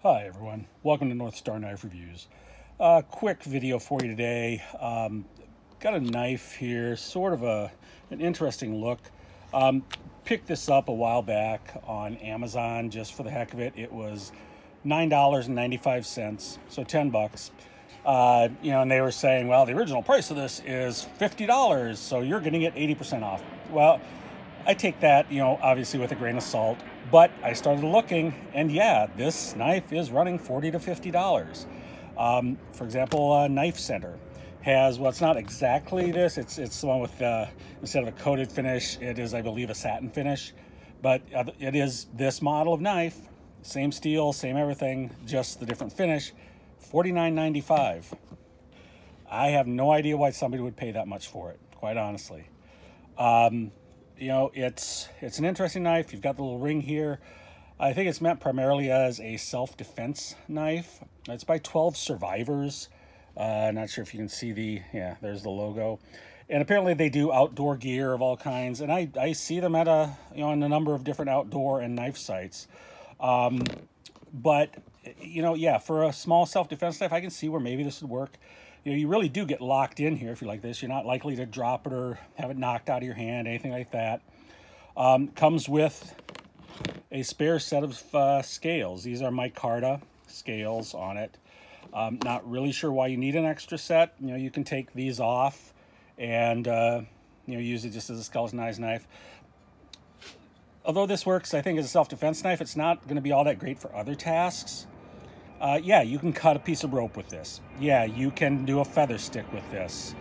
Hi everyone, welcome to North Star Knife Reviews. Quick video for you today. Got a knife here, sort of an interesting look. Picked this up a while back on Amazon just for the heck of it. It was $9.95, so 10 bucks. And they were saying, well, the original price of this is $50, so you're getting it 80% off. Well, I take that, obviously with a grain of salt, but I started looking, and yeah, this knife is running $40 to $50. For example, Knife Center has, well, it's not exactly this. It's the one with, instead of a coated finish, it is, I believe, a satin finish, but it is this model of knife, same steel, same everything, just the different finish, $49.95. I have no idea why somebody would pay that much for it, quite honestly. It's an interesting knife. You've got the little ring here. I think it's meant primarily as a self-defense knife. It's by 12 Survivors. Not sure if you can see there's the logo. And apparently they do outdoor gear of all kinds. And I see them at on a number of different outdoor and knife sites. But for a small self-defense knife, I can see where maybe this would work. You really do get locked in here if you're like this. You're not likely to drop it or have it knocked out of your hand, anything like that. Comes with a spare set of scales. These are micarta scales on it. Not really sure why you need an extra set. You can take these off and use it just as a skeletonized knife. Although this works, I think, as a self-defense knife, it's not going to be all that great for other tasks. Yeah, you can cut a piece of rope with this. Yeah, you can do a feather stick with this.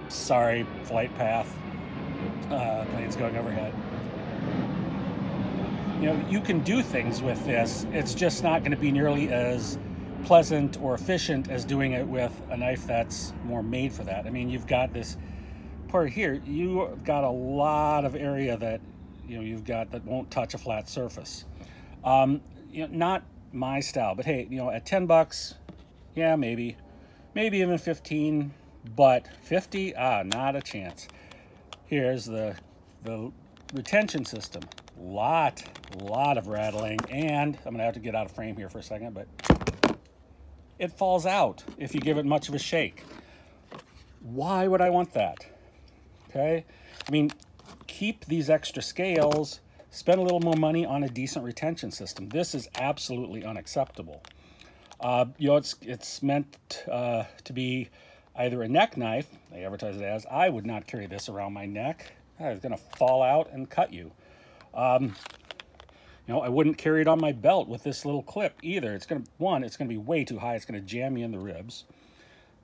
Sorry, flight path. Planes going overhead. You can do things with this. It's just not going to be nearly as pleasant or efficient as doing it with a knife that's more made for that. I mean, you've got this part here. You've got a lot of area that won't touch a flat surface. Not my style, but hey, at 10 bucks, yeah, maybe even 15, but 50, not a chance. Here's the retention system. Lot of rattling, and I'm gonna have to get out of frame here for a second, but it falls out if you give it much of a shake. Why would I want that? Okay, I mean, keep these extra scales. Spend a little more money on a decent retention system. This is absolutely unacceptable. It's meant to be either a neck knife. They advertise it as. I would not carry this around my neck. It's going to fall out and cut you. I wouldn't carry it on my belt with this little clip either. It's going to be way too high. It's going to jam me in the ribs.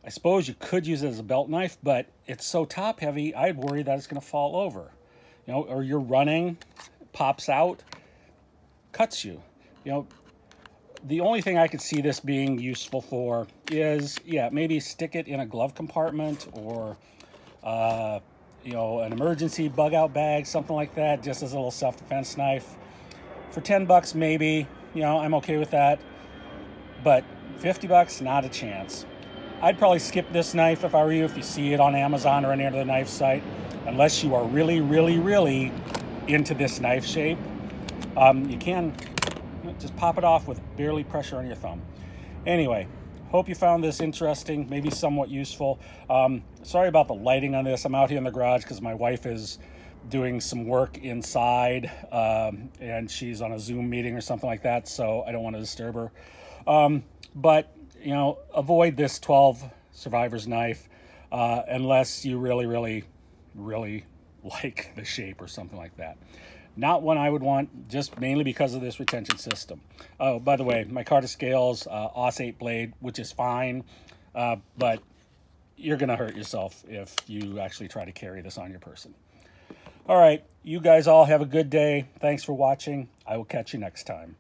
I suppose you could use it as a belt knife, but it's so top heavy, I'd worry that it's going to fall over. Or you're running, pops out, cuts you. The only thing I could see this being useful for is, maybe stick it in a glove compartment or, an emergency bug out bag, something like that, just as a little self-defense knife. For 10 bucks, maybe, I'm okay with that. But 50 bucks, not a chance. I'd probably skip this knife if I were you, if you see it on Amazon or any other knife site, unless you are really, really, really into this knife shape. You can just pop it off with barely pressure on your thumb. Anyway, hope you found this interesting, maybe somewhat useful. Sorry about the lighting on this. I'm out here in the garage because my wife is doing some work inside, and she's on a Zoom meeting or something like that, so I don't want to disturb her. But avoid this 12 Survivors knife unless you really, really, really like the shape or something like that. Not one I would want, just mainly because of this retention system. Oh, by the way, micarta scales, Aus 8 blade, which is fine, but you're gonna hurt yourself if you actually try to carry this on your person. All right, you guys all have a good day. Thanks for watching. I will catch you next time.